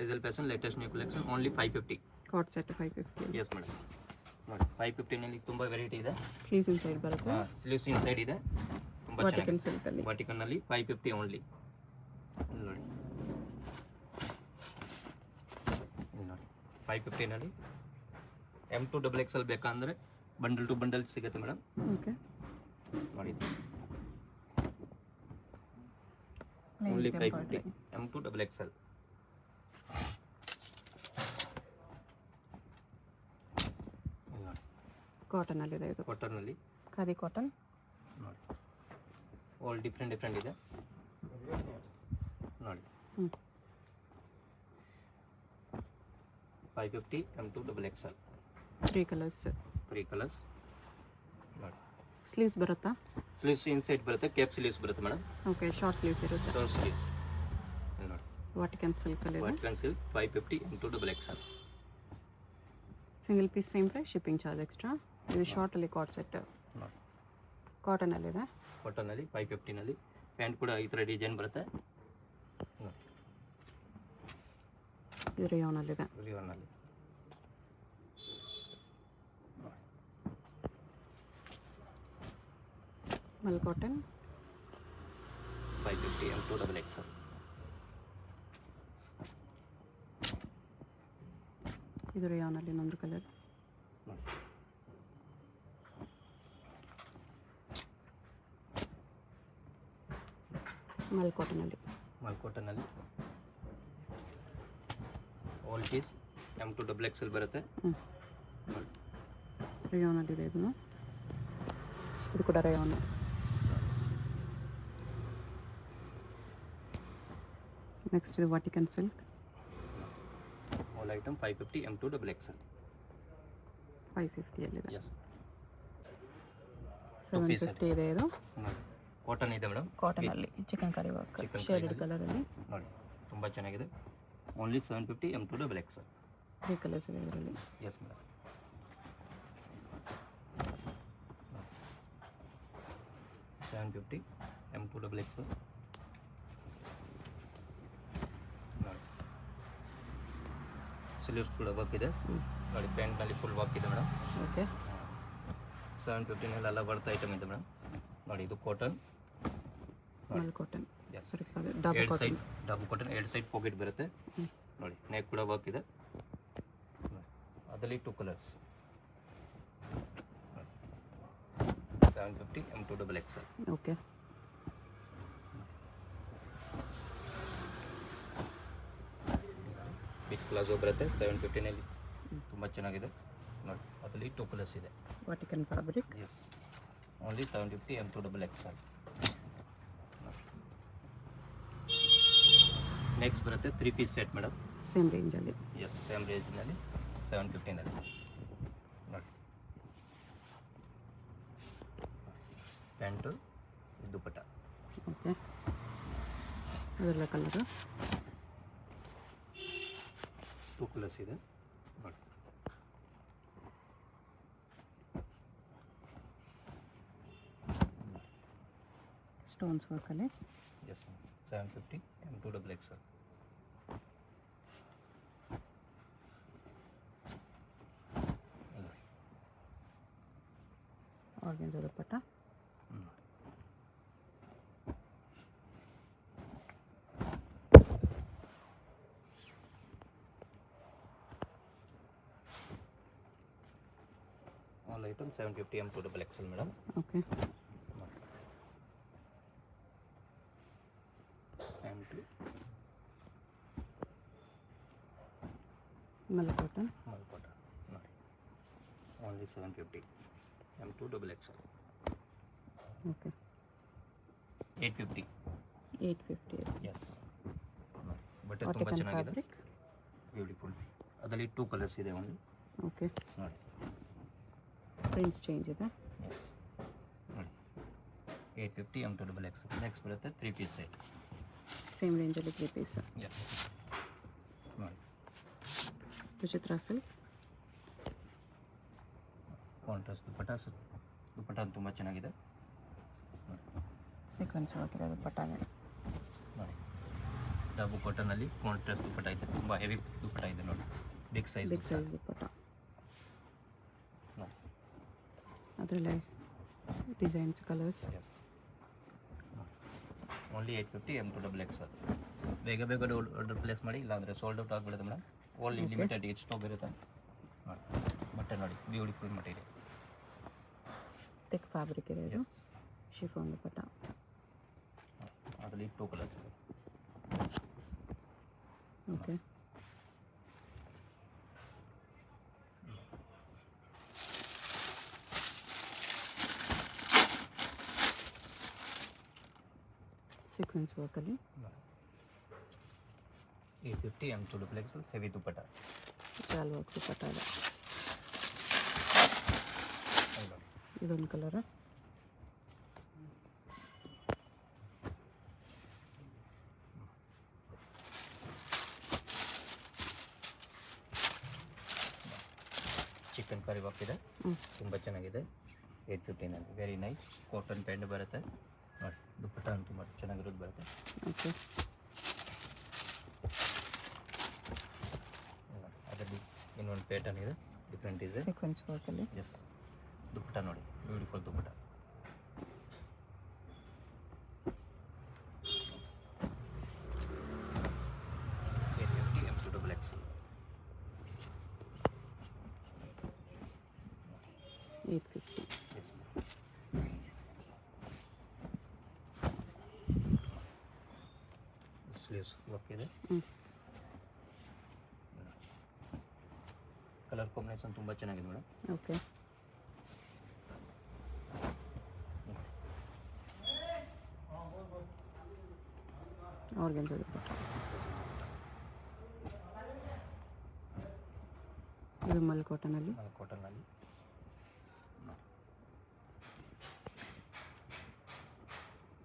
SL fashion latest new collection only 550. ಕಾಟ್ set 550. Yes madam ನೋಡಿ 550 ನಲ್ಲಿ ತುಂಬ ವೆರೈಟಿ ಇದೆ. ಸ್ಲೀವ್ಸ್ ಇನ್ಸೈಡ್ ಬರುತ್ತೆ. ಸ್ಲೀವ್ಸ್ ಇನ್ಸೈಡ್ ಇದೆ. ತುಂಬ ವಾಟಿಕನ್ ಸಿಲ್ಕ್ ಅಲ್ಲಿ. ವಾಟಿಕನ್ ನಲ್ಲಿ 550 ಓನ್ಲಿ. ನೋಡಿ 550 ನಲ್ಲಿ M2 XXL ಬೇಕಂದ್ರೆ ಬಂಡಲ್ ಟು ಬಂಡಲ್ ಸಿಗುತ್ತೆ ಮೇಡಮ್. ಓಕೆ ನೋಡಿ ಓನ್ಲಿ 550 M2 XXL. ಕಾಟನ್ ಅಲ್ಲಿ ಇದೆ ಇದು. ಕಾಟನ್ ನಲ್ಲಿ ಖಾದಿ ಕಾಟನ್ ನೋಡಿ ಆಲ್ ಡಿಫ್ರೆಂಟ್ ಇದೆ ನೋಡಿ 550 M2 XXL. 3 ಕಲರ್ಸ್. ನೋಡಿ ಸ್ಲೀವ್ಸ್ ಬರುತ್ತಾ? ಸ್ಲೀವ್ಸ್ ಇನ್ಸೈಡ್ ಬರುತ್ತೆ, ಕ್ಯಾಪ್ ಸ್ಲೀವ್ಸ್ ಬರುತ್ತೆ ಮೇಡಮ್. ಓಕೆ ಶಾರ್ಟ್ ಸ್ಲೀವ್ಸ್ ಇರುತ್ತೆ. ಶಾರ್ಟ್ ಸ್ಲೀವ್ಸ್ ನೋಡಿ ವಾಟಿಕನ್ ಸಿಲ್ಕ್ ಅಲ್ಲಿ ಇದೆ. Vatican silk 550 M2 XXL. Single piece same price, shipping charge extra. ಇದು ಶಾರ್ಟ್ ಅಲ್ಲಿ ಕಾಟ್ ಸೆಟ್ ನೋಡಿ ಕಾಟನ್ ಅಲ್ಲಿ ಇದೆ. ಕಾಟನ್ ನಲ್ಲಿ 550 ನಲ್ಲಿ ಪ್ಯಾಂಟ್ ಕೂಡ ಈ ಥರ ಡಿಸೈನ್ ಬರುತ್ತೆ ನೋಡಿ. ಇದು ರಿಯಾನ್ ಅಲ್ಲಿ ಇದೆ. ರಿಯಾನ್ ನಲ್ಲಿ ಮಲ್ ಕಾಟನ್ 550 M2 XXL. ಇದು ರಿಯಾನ್ ಅಲ್ಲಿ ಇನ್ನೊಂದು ಕಲರ್. ಮಲ್ ಕಾಟನ್ ಅಲ್ಲಿ ಆಲ್ ಪೀಸ್ M2 XXL ಬರುತ್ತೆ. ರಿಯಾನ್ ಅಲ್ಲಿ ಇದೆ. ಇದು ಕೂಡ ರಿಯಾನ್. ನೆಕ್ಸ್ಟ್ ಇದು Vatican silk. All item 550 M2 XXL. 550 ಅಲ್ಲಿ ಇದೆ. ಎಸ್ 750 ಇದೆ. ಇದು ಕಾಟನ್ ಇದೆ ಮೇಡಮ್. ಕಾಟನ್ ಅಲ್ಲಿ chicken curry work shaded colour ಅಲ್ಲಿ ನೋಡಿ ತುಂಬ ಚೆನ್ನಾಗಿದೆ. Only 750 M2 XXL. 3 ಕಲರ್ಸ್ ಇದೆ ಇದರಲ್ಲಿ. Yes madam 750 M2 XXL. ನೋಡಿ ಸ್ಲೀವ್ಸ್ ಕೂಡ ವರ್ಕ್ ಇದೆ ನೋಡಿ. ಪ್ಯಾಂಟ್ನಲ್ಲಿ ಫುಲ್ ವರ್ಕ್ ಇದೆ ಮೇಡಮ್. ಓಕೆ 750 ನಲ್ಲಿ ಎಲ್ಲ ಬರ್ತಾ ಐಟಮ್ ಇದೆ ಮೇಡಮ್. ನೋಡಿ ಇದು cotton mul cotton. Yes sari double cotton. Double cotton 2 side pocket ಬರುತ್ತೆ ನೋಡಿ. ನೆಕ್ ಕೂಡ ವರ್ಕ್ ಇದೆ ಅದರಲ್ಲಿ 2 colours. 750 M2 XXL. Okay big palazzo ಬರುತ್ತೆ 750 ನಲ್ಲಿ ತುಂಬ ಚೆನ್ನಾಗಿದೆ ನೋಡಿ. ಅದರಲ್ಲಿ 2 ಕಲರ್ಸ್ ಇದೆ. Vatican fabric. Yes only 750 M2 XXL. Next ಬರುತ್ತೆ 3 ಪೀಸ್ ಸೆಟ್ ಮೇಡಮ್. ಸೇಮ್ ರೇಂಜಲ್ಲಿ. ಎಸ್ ಸೇಮ್ ರೇಂಜ್ನಲ್ಲಿ 750 ನಲ್ಲಿ ನೋಡಿ. ಪ್ಯಾಂಟು ದುಪ್ಪಟ್ಟ. ಓಕೆ ಅದೆಲ್ಲ ಕಲರು 2 ಕಲರ್ಸ್ ಇದೆ ನೋಡಿ. ಸ್ಟೋನ್ಸ್ ವರ್ಕಲ್ಲಿ. Yes 750 M2 XXL. Organza dupatta. All item 750 M2 XXL madam. Okay mul cotton ನೋಡಿ only 750 M2 XXL. Okay 850. Yes ಬಟ್ಟೆ ತುಂಬ ವಾಟಿಕನ್ ಚೆನ್ನಾಗಿದೆ ಫ್ಯಾಬ್ರಿಕ್. ಬ್ಯೂಟಿಫುಲ್. ಅದರಲ್ಲಿ 2 ಕಲರ್ಸ್ ಇದೆ ಓನ್ಲಿ ಓಕೆ ನೋಡಿ. ಪ್ರಿಂಟ್ಸ್ ಚೇಂಜ್ ಇದೆ. ಎಸ್ ನೋಡಿ 850 M2 XXL. ನೆಕ್ಸ್ಟ್ ಬರುತ್ತೆ 3 ಪೀಸ್ ಸೆಟ್. ಸೇಮ್ ರೇಂಜಲ್ಲಿ 3 ಪೀಸ್. ಎಸ್ ನೋಡಿ ವಿಚಿತ್ರ ಸಿಲ್ಕ್. ಕಾಂಟ್ರಾಸ್ಟ್ ದುಪ್ಪಟ್ಟ ತುಂಬ ಚೆನ್ನಾಗಿದೆ ಸೀಕ್ವೆನ್ಸ್ ಹಾಕಿರೋದು ದುಪ್ಪಟ್ಟ. ನೋಡಿ ಡಬ್ಬು ಕಾಟನಲ್ಲಿ ಕಾಂಟ್ರಾಸ್ಟ್ ದುಪ್ಪಟ್ಟ ಇದೆ, ತುಂಬ ಹೆವಿ ದುಪ್ಪಟ್ಟ ಇದೆ ನೋಡಿ, ಬಿಗ್ ಸೈಜ್ ಬಿಗ್ ಸೈಜ್ ದುಪ್ಪಟ್ಟ. ಅದರಲ್ಲೇ designs colours. S, only 850 M2XXL. ಬೇಗ ಬೇಗ ಆರ್ಡರ್ ಪ್ಲೇಸ್ ಮಾಡಿ, ಇಲ್ಲಾಂದರೆ ಸೋಲ್ಡ್ ಔಟ್ ಆಗಿಬಿಡುತ್ತೆ ಮೇಡಮ್. ಓನ್ಲಿ ಲಿಮಿಟೆಡ್ ಎಷ್ಟು ಸ್ಟಾಕ್ ಇರುತ್ತೆ ನೋಡಿ. ಬಟ್ಟೆ ನೋಡಿ, ಬ್ಯೂಟಿಫುಲ್ ಮಟೀರಿಯಲ್, ಥಿಕ್ ಫ್ಯಾಬ್ರಿಕ್ ಇದೆ ಇದು. ಎಸ್, ಶಿಫಾನ್ ದುಪ್ಪಟ್ಟ. ಅದರಲ್ಲಿ 2 ಕಲರ್ಸ್ ಇದೆ. ಓಕೆ, ಸೀಕ್ವೆನ್ಸ್ ವರ್ಕಲ್ಲಿ 850 M2XXL ಹೆವಿ ದುಪ್ಪಟ್ಟ. ಶಾಲ್ ವರ್ಕ್ ದುಪ್ಪಟ್ಟ ಇದೆ. ಅಲ್ಲಿ ನೋಡಿ, ಇದೊಂದು ಕಲರ್. ಚಿಕನ್ ಕರಿ ವರ್ಕ್ ಇದೆ, ತುಂಬ ಚೆನ್ನಾಗಿದೆ. 850ನಲ್ಲಿ ವೆರಿ ನೈಸ್. ಕಾಟನ್ ಪ್ಯಾಂಟ್ ಬರುತ್ತೆ ನೋಡಿ, ದುಪ್ಪಟ್ಟ ತುಂಬ ಚೆನ್ನಾಗಿರೋದು ಬರುತ್ತೆ. ಓಕೆ, ಅದರಲ್ಲಿ ಇನ್ನೊಂದು ಪ್ಯಾಟರ್ನ್ ಇದೆ, ಡಿಫ್ರೆಂಟ್ ಇದೆ. ಸೀಕ್ವೆನ್ಸ್ ವರ್ಕಲ್ಲಿ. ಎಸ್, ದುಪ್ಪಟ್ಟ ನೋಡಿ, beautiful dupatta. M2XXL. 850. Yes, sleeves work ಇದೆ. ಕಲರ್ ಕಾಂಬಿನೇಷನ್ ತುಂಬ ಚೆನ್ನಾಗಿದೆ ಮೇಡಮ್. Okay, organza dupatta. ಇದು ಮಲ್ ಕಾಟನಲ್ಲಿ. ಕಾಟನ್ನಲ್ಲಿ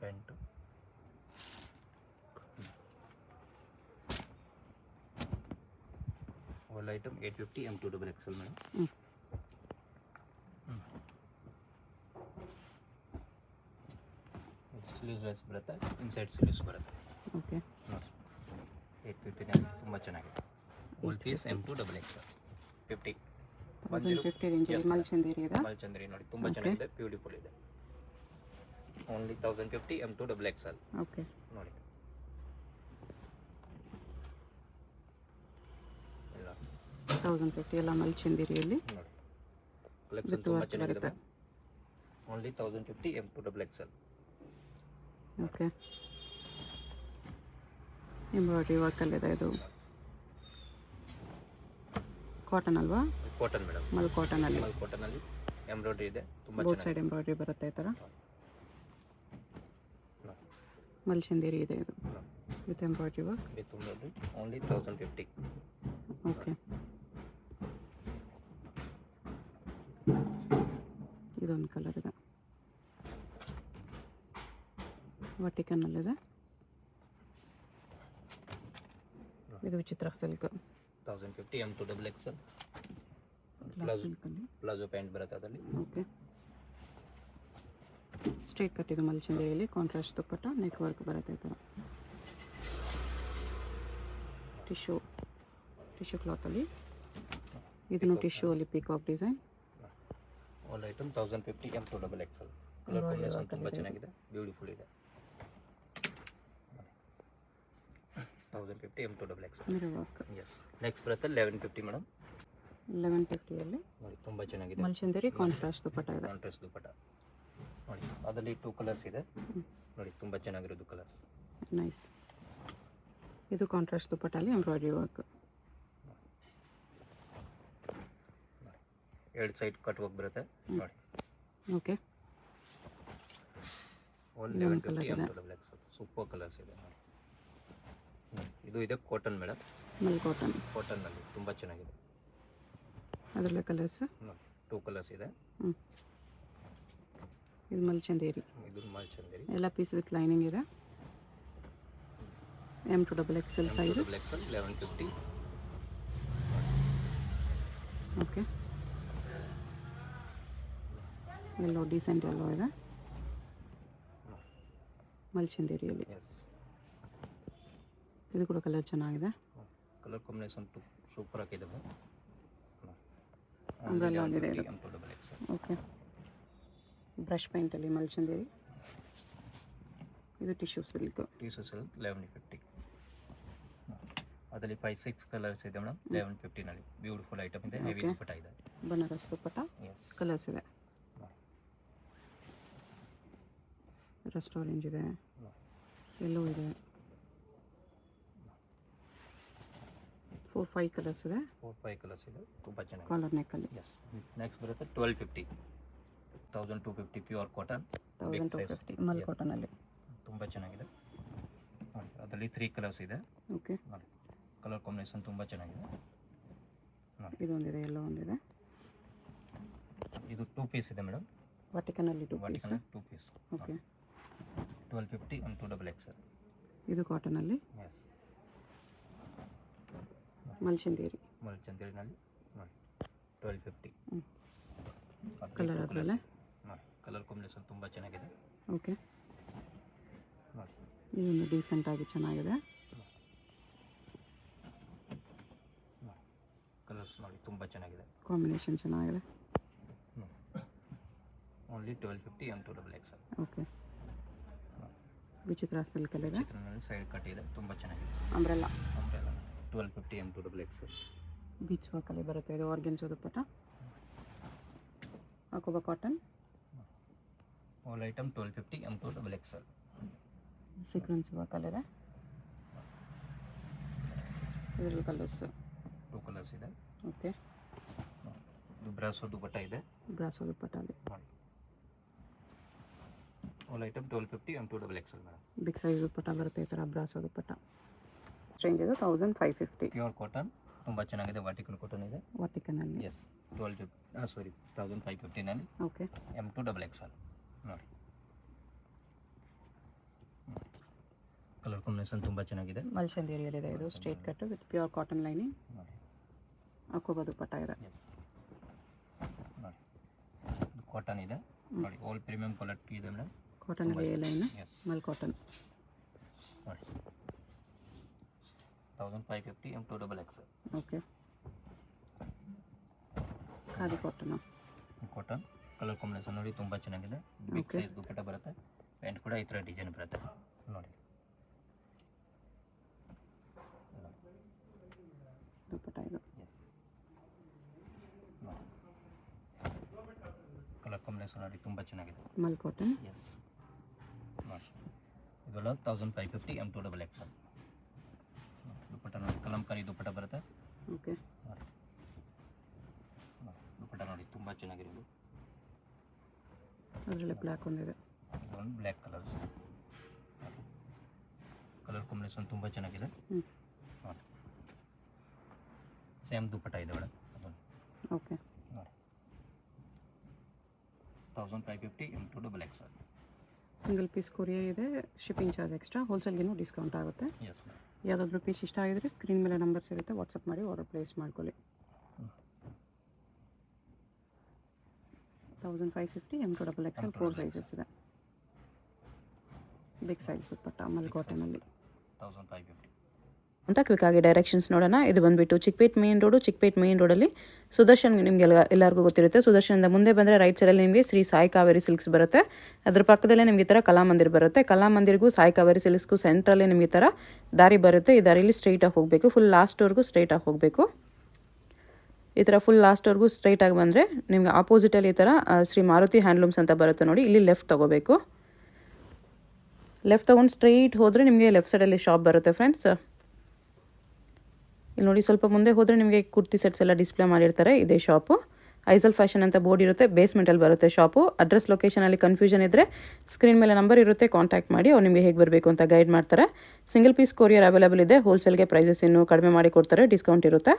ಪ್ಯಾಂಟು. ಒಳ್ಳೆ item 850 M2XXL madam. Sleeves wise ಬರುತ್ತೆ, ಇನ್ಸೈಡ್ ಸ್ಲೀವ್ಸ್ ಬರುತ್ತೆ ಓಕೆ, ನೋಡಿ. 850 ತುಂಬ ಚೆನ್ನಾಗಿದೆ. Full piece M2XXL 50. 1050 ರೇಂಜಲ್ಲಿ ಮಲ್ಚಂದೇರಿ ಇದೆ. ಮಲ್ಚಂದ್ರಿ ನೋಡಿ, ತುಂಬ ಚೆನ್ನಾಗಿದೆ, ಬ್ಯೂಟಿಫುಲ್ ಇದೆ. ಓನ್ಲಿ 1050 M2XXL ಓಕೆ, ನೋಡಿ. ಇಲ್ಲ 1050 ಎಲ್ಲ ಮಲ್ಚಂದೇರಿಯಲ್ಲಿ ನೋಡಿ, ಕಲೆಕ್ಷನ್ ತುಂಬ ಚೆನ್ನಾಗಿದೆ. Only 1050 M2XXL. ಓಕೆ, ಎಂಬ್ರಾಯ್ಡ್ರಿ ವರ್ಕಲ್ಲಿದೆ. ಇದು ಕಾಟನ್ ಅಲ್ವಾ? ಕಾಟನ್ ಮೇಡಮ್, ಮಲ್ ಕಾಟನಲ್ಲಿ. ಮಲ್ ಕಾಟನಲ್ಲಿ ಎಂಬ್ರಾಯ್ಡ್ರಿ ಇದೆ, ತುಂಬ ಬೋತ್ ಚೆನ್ನಾಗಿದೆ. ಸೈಡ್ ಎಂಬ್ರಾಯ್ಡ್ರಿ ಬರುತ್ತೆ ಈ ಥರ. ಮಲ್ಚಂದೇರಿ ಇದೆ ಇದು with embroidery work. With embroidery. Only 1050. Okay, ಇದೊಂದು ಕಲರ್ ಇದೆ, ವಟಿಕನ್ನಲ್ಲಿದೆ. ಇದು ವಿಚಿತ್ರ ಸಿಲ್ಕ್. 1050 M2XXL. ಗ್ಲಾಸ್ ಸಿಲ್ಕಲ್ಲಿ. ಪ್ಲಾಜೋ ಪ್ಯಾಂಟ್ ಬರುತ್ತೆ ಅದರಲ್ಲಿ. ಓಕೆ, ಸ್ಟ್ರೇಟ್ ಕಟ್ ಇದು ಮಲ್ಚಂದೇರಿಯಲ್ಲಿ. ಕಾಂಟ್ರಾಸ್ಟ್ ದುಪ್ಪಟ್ಟ, ನೆಕ್ ವರ್ಕ್ ಬರುತ್ತೆ ಈ ಥರ. ಟಿಶ್ಯೂ ಕ್ಲಾತಲ್ಲಿ. ಇದನ್ನು ಟಿಶ್ಯೂ ಅಲ್ಲಿ ಪೀಕಾಕ್ ಡಿಸೈನ್. ಒಳ್ಳೆ ಐಟಮ್ 1050 M2XXL. ಕಲರ್ ಕಾಂಬಿನೇಷನ್ ತುಂಬ ಚೆನ್ನಾಗಿದೆ, ಬ್ಯೂಟಿಫುಲ್ ಇದೆ. 1050 M2XXL. Mirror work. S, next ಬರುತ್ತೆ 1150 ಮೇಡಮ್. 1150ಅಲ್ಲಿ ನೋಡಿ, ತುಂಬ ಚೆನ್ನಾಗಿದೆ. ಮಲ್ಚಂದೇರಿ ಕಾಂಟ್ರಾಸ್ಟ್ ದುಪ್ಪಟ್ಟ ಇದೆ. ಕಾಂಟ್ರಾಸ್ಟ್ ದುಪ್ಪಟ್ಟ ನೋಡಿ, ಅದರಲ್ಲಿ 2 ಕಲರ್ಸ್ ಇದೆ ನೋಡಿ, ತುಂಬ ಚೆನ್ನಾಗಿರೋದು ಕಲರ್ಸ್. ನೈಸ್. ಇದು ಕಾಂಟ್ರಾಸ್ಟ್ ದುಪ್ಪಟ್ಟಲ್ಲಿ ಎಂಬ್ರಾಯ್ಡ್ರಿ ವರ್ಕ್. ಎರಡು ಸೈಡ್ ಕಟ್ ವರ್ಕ್ ಬರುತ್ತೆ ನೋಡಿ. Okay, only 1150 M2XXL. Super colours ಇದೆ ನೋಡಿ. ಇದು ಇದೆ ಕಾಟನ್ ಮೇಡಮ್, ಮಲ್ ಕಾಟನ್. ಕಾಟನ್ನಲ್ಲಿ ತುಂಬ ಚೆನ್ನಾಗಿದೆ. ಅದರಲ್ಲೇ ಕಲರ್ಸ್ ನೋಡಿ, 2 ಕಲರ್ಸ್ ಇದೆ. ಇದು ಮಲ್ಚಂದೇರಿ. ಇದು ಮಲ್ಚಂದೇರಿ. ಎಲ್ಲ ಪೀಸ್ ವಿತ್ ಲೈನಿಂಗ್ ಇದೆ. M2XXL size. M2XXL 1150. Okay, yellow decent yellow ಇದೆ ಮಲ್ಚಂದೇರಿಯಲ್ಲಿ. ಎಸ್, ಇದು ಕೂಡ ಕಲರ್ ಚೆನ್ನಾಗಿದೆ. ಕಲರ್ ಕಾಂಬಿನೇಷನ್ ಸೂಪರ್ ಆಗಿದೆ. ಅಂಬ್ರೆಲಾ ಒಂದಿದೆ ಇದು. XXL. ಓಕೆ, ಬ್ರಷ್ ಪೇಂಟಲ್ಲಿ ಮಲ್ಚಂದೇರಿ. ಇದು ಟಿಶ್ಯೂ ಸಿಲ್ಕ್. 1150. ಅದರಲ್ಲಿ 5-6 ಕಲರ್ಸ್ ಇದೆ ಮೇಡಮ್. 1150ನಲ್ಲಿ ಬ್ಯೂಟಿಫುಲ್ ಐಟಮ್ ಇದೆ. ಹೆವಿ ದುಪ್ಪಟ್ಟ ಇದೆ. ಬನಾರಸ್ ದುಪ್ಪಟ್ಟ. ಎಸ್, ಕಲರ್ಸ್ ಇದೆ. ರಸ್ಟ್ ಆರೆಂಜ್ ಇದೆ, ಯೆಲ್ಲೋ ಇದೆ, 4-5 ಕಲರ್ಸ್ ಇದೆ. 4-5 ಕಲರ್ಸ್ ಇದೆ. ತುಂಬ ಚೆನ್ನಾಗಿದೆ. ಕಾಲರ್ ನೆಕ್ಕಲ್ಲಿ. ಎಸ್. ನೆಕ್ಸ್ಟ್ ಬರುತ್ತೆ 1250. 1250 ಪ್ಯೂರ್ ಕಾಟನ್. 1250 ಮಲ್ ಕಾಟನಲ್ಲಿ. ತುಂಬ ಚೆನ್ನಾಗಿದೆ. ನೋಡಿ, ಅದರಲ್ಲಿ 3 ಕಲರ್ಸ್ ಇದೆ. ಓಕೆ, ನೋಡಿ, ಕಲರ್ ಕಾಂಬಿನೇಷನ್ ತುಂಬ ಚೆನ್ನಾಗಿದೆ. ನೋಡಿ, ಇದೊಂದಿದೆ, ಯೆಲ್ಲೋ ಒಂದಿದೆ. ಇದು 2 ಪೀಸ್ ಇದೆ ಮೇಡಮ್. ವಾಟಿಕನಲ್ಲಿ 2 piece. 2 piece. Okay, 1250 and 2XXL. ಇದು ಕಾಟನಲ್ಲಿ. ಎಸ್, ಮಲ್ಚಂದೇರಿ. ಮಲ್ಚಂದೇರಿನಲ್ಲಿ ನೋಡಿ 1250. ಕಲರ್ ಆದಮೇಲೆ ನೋಡಿ, ಕಲರ್ ಕಾಂಬಿನೇಷನ್ ತುಂಬ ಚೆನ್ನಾಗಿದೆ. ಓಕೆ, ನೋಡಿ, ಇದೊಂದು ಡೀಸೆಂಟಾಗಿ ಚೆನ್ನಾಗಿದೆ. ಕಲರ್ಸ್ ನೋಡಿ ತುಂಬ ಚೆನ್ನಾಗಿದೆ. ಕಾಂಬಿನೇಷನ್ ಚೆನ್ನಾಗಿದೆ. Only 1250 and 2XXL. ಓಕೆ, ವಿಚಿತ್ರ ಸಿಲ್ಕಲ್ಲಿ ಇದೆ. ಚಿತ್ರನಲ್ಲಿ ಸೈಡ್ ಕಟ್ ಇದೆ. ತುಂಬ ಚೆನ್ನಾಗಿದೆ. Umbrella 1250 and 2XXL. ಬೀಚ್ ವರ್ಕಲ್ಲಿ ಬರುತ್ತೆ. ಇದು ಆರ್ಗೆನ್ಸೋ ದುಪ್ಪಟ್ಟ. ಅಕೋಬಾ cotton. All item 1250 and 2XXL. Sequence ವರ್ಕಲ್ಲಿದೆ. ಇದರಲ್ಲಿ ಕಲರ್ಸ್ 2 ಕಲರ್ಸ್ ಇದೆ. ಓಕೆ, ಇದು ಬ್ರಾಸೋ ದುಪ್ಪಟ್ಟ ಇದೆ. ಬ್ರಾಸೋ ದುಪ್ಪಟ್ಟಲ್ಲಿ. ನೋಡಿ, all item 1250 and 2XXL madam. Big size dupatta ಬರುತ್ತೆ. ಈ ಥರ ಬ್ರಾಸೋ ದುಪ್ಪಟ್ಟ. ರೇಂಜ್ ಇದು 1550. ಪ್ಯೂರ್ ಕಾಟನ್ ತುಂಬ ಚೆನ್ನಾಗಿದೆ. ವಾಟಿಕನ್ ಕಾಟನ್ ಇದೆ. ವಾಟಿಕನಲ್ಲಿ. ಎಸ್, 1550ನಲ್ಲಿ. Okay, M2XXL. ನೋಡಿ, ಕಲರ್ ಕಾಂಬಿನೇಷನ್ ತುಂಬ ಚೆನ್ನಾಗಿದೆ. ಮಲ್ಚಂದೇರಿಯಲ್ಲಿದೆ. ಇದು straight cut with pure cotton lining. ನೋಡಿ, ಅಕೋಬಾ ದುಪ್ಪಟ್ಟ ಇದೆ. ಎಸ್, ನೋಡಿ, ಇದು ಕಾಟನ್ ಇದೆ. ನೋಡಿ, ಆಲ್ ಪ್ರೀಮಿಯಂ ಕ್ವಾಲಿಟಿ ಇದೆ ಮೇಡಮ್. ಕಾಟನಲ್ಲಿ A line. Yes, mul cotton. ನೋಡಿ, 1550 M2XXL. Okay, khadi cotton. Cotton colour combination ನೋಡಿ ತುಂಬ ಚೆನ್ನಾಗಿದೆ. ಬಿಗ್ ಸೈಜ್ ದುಪ್ಪಟ್ಟ ಬರುತ್ತೆ. ಪ್ಯಾಂಟ್ ಕೂಡ ಈ ಥರ ಡಿಸೈನ್ ಬರುತ್ತೆ. ನೋಡಿ, ದುಪ್ಪಟ್ಟ ಇದು. ಎಸ್, ನೋಡಿ, ಕಲರ್ ಕಾಂಬಿನೇಷನ್ ನೋಡಿ ತುಂಬ ಚೆನ್ನಾಗಿದೆ. ಮಲ್ ಕಾಟನ್. ಎಸ್, ನೋಡಿ, ಇದೆಲ್ಲ 1550 M2XXL. ದುಪ್ಪಟ್ಟ ನೋಡಿ, ಕಲಂಕಾರಿ ದುಪ್ಪಟ್ಟ ಬರುತ್ತೆ. ಓಕೆ, ನೋಡಿ, ದುಪ್ಪಟ್ಟ ನೋಡಿ ತುಂಬ ಚೆನ್ನಾಗಿರೋದು. ಅದರಲ್ಲಿ ಬ್ಲ್ಯಾಕ್ ಒಂದಿದೆ. ಇದೊಂದು ಬ್ಲ್ಯಾಕ್ ಕಲರ್ಸ್. ಕಲರ್ ಕಾಂಬಿನೇಷನ್ ತುಂಬ ಚೆನ್ನಾಗಿದೆ. ನೋಡಿ, ಸೇಮ್ ದುಪ್ಪಟ್ಟ ಇದೆ ಮೇಡಮ್. ಅದೊಂದು ಓಕೆ, ನೋಡಿ, 1550 M2XXL. ಸಿಂಗಲ್ ಪೀಸ್ ಕೊರಿಯರ್ ಇದೆ. Shipping charge extra. ಹೋಲ್ಸೇಲ್ಗಿನೂ ಡಿಸ್ಕೌಂಟ್ ಆಗುತ್ತೆ. Yes madam. ಯಾವುದಾದ್ರೂ ಪೀಸ್ ಇಷ್ಟ ಆಗಿದ್ರೆ ಸ್ಕ್ರೀನ್ ಮೇಲೆ ನಂಬರ್ಸ್ ಇರುತ್ತೆ, ವಾಟ್ಸಪ್ ಮಾಡಿ ಆರ್ಡರ್ ಪ್ಲೇಸ್ ಮಾಡ್ಕೊಳ್ಳಿ. 1550 M2XXL 4 ಸೈಜಸ್ ಇದೆ. ಬಿಗ್ ಸೈಜ್ ದುಪ್ಪಟ್ಟ ಮಲ್ ಕಾಟನಲ್ಲಿ. 1550 ಅಂತ ಕ್ವಿಕ್ ಆಗಿ ಡೈರೆಕ್ಷನ್ಸ್ ನೋಡೋಣ. ಇದು ಬಂದುಬಿಟ್ಟು Chickpet main road. Chickpet main ರೋಡಲ್ಲಿ ಸುದರ್ಶನ್ ನಿಮಗೆ ಎಲ್ಲರಿಗೂ ಗೊತ್ತಿರುತ್ತೆ. ಸುದರ್ಶನದ ಮುಂದೆ ಬಂದರೆ ರೈಟ್ ಸೈಡಲ್ಲಿ ನಿಮಗೆ ಶ್ರೀ ಸಾಯಿ ಕಾವೇರಿ ಸಿಲ್ಕ್ಸ್ ಬರುತ್ತೆ. ಅದ್ರ ಪಕ್ಕದಲ್ಲೇ ನಿಮಗೆ ಈ ಥರ ಕಲಾಮಂದಿರ್ ಬರುತ್ತೆ. ಕಲಾಮಂದಿರ್ಗೂ ಸಾಯಿ ಕಾವೇರಿ ಸಿಲ್ಕ್ಸ್ಗೂ ಸೆಂಟ್ರಲ್ಲಿ ನಿಮಗೆ ಈ ಥರ ದಾರಿ ಬರುತ್ತೆ. ಈ ದಾರಿಯಲ್ಲಿ ಸ್ಟ್ರೈಟಾಗಿ ಹೋಗಬೇಕು. ಫುಲ್ ಲಾಸ್ಟ್ವರೆಗೂ ಸ್ಟ್ರೈಟಾಗಿ ಹೋಗಬೇಕು. ಈ ಥರ ಫುಲ್ ಲಾಸ್ಟ್ವರೆಗೂ ಸ್ಟ್ರೈಟಾಗಿ ಬಂದರೆ ನಿಮಗೆ ಆಪೋಸಿಟಲ್ಲಿ ಈ ಥರ ಶ್ರೀ ಮಾರುತಿ ಹ್ಯಾಂಡ್ಲೂಮ್ಸ್ ಅಂತ ಬರುತ್ತೆ ನೋಡಿ. ಇಲ್ಲಿ ಲೆಫ್ಟ್ ತೊಗೋಬೇಕು. ಲೆಫ್ಟ್ ತೊಗೊಂಡು ಸ್ಟ್ರೈಟ್ ಹೋದರೆ ನಿಮಗೆ ಲೆಫ್ಟ್ ಸೈಡಲ್ಲಿ ಶಾಪ್ ಬರುತ್ತೆ ಫ್ರೆಂಡ್ಸ್. ಇಲ್ಲಿ ನೋಡಿ, ಸ್ವಲ್ಪ ಮುಂದೆ ಹೋದರೆ ನಿಮಗೆ ಕುರ್ತಿ ಸೆಟ್ಸ್ ಎಲ್ಲ ಡಿಸ್ಪ್ಲೇ ಮಾಡಿರ್ತಾರೆ. ಇದೇ ಶಾಪು. ಐಸಲ್ ಫ್ಯಾಷನ್ ಅಂತ ಬೋರ್ಡ್ ಇರುತ್ತೆ. ಬೇಸ್ಮೆಂಟಲ್ಲಿ ಬರುತ್ತೆ ಶಾಪು. ಅಡ್ರೆಸ್ ಲೊಕೇಶನಲ್ಲಿ ಕನ್ಫ್ಯೂಷನ್ ಇದ್ದರೆ ಸ್ಕ್ರೀನ್ ಮೇಲೆ ನಂಬರ್ ಇರುತ್ತೆ, ಕಾಂಟ್ಯಾಕ್ಟ್ ಮಾಡಿ. ಅವ್ರು ನಿಮಗೆ ಹೇಗೆ ಬರಬೇಕು ಅಂತ ಗೈಡ್ ಮಾಡ್ತಾರೆ. ಸಿಂಗಲ್ ಪೀಸ್ ಕೊರಿಯರ್ ಅವೈಲೇಬಲ್ ಇದೆ. ಹೋಲ್ಸೇಲ್ಗೆ ಪ್ರೈಸಸ್ ಇನ್ನೂ ಕಡಿಮೆ ಮಾಡಿ ಕೊಡ್ತಾರೆ. ಡಿಸ್ಕೌಂಟ್ ಇರುತ್ತೆ.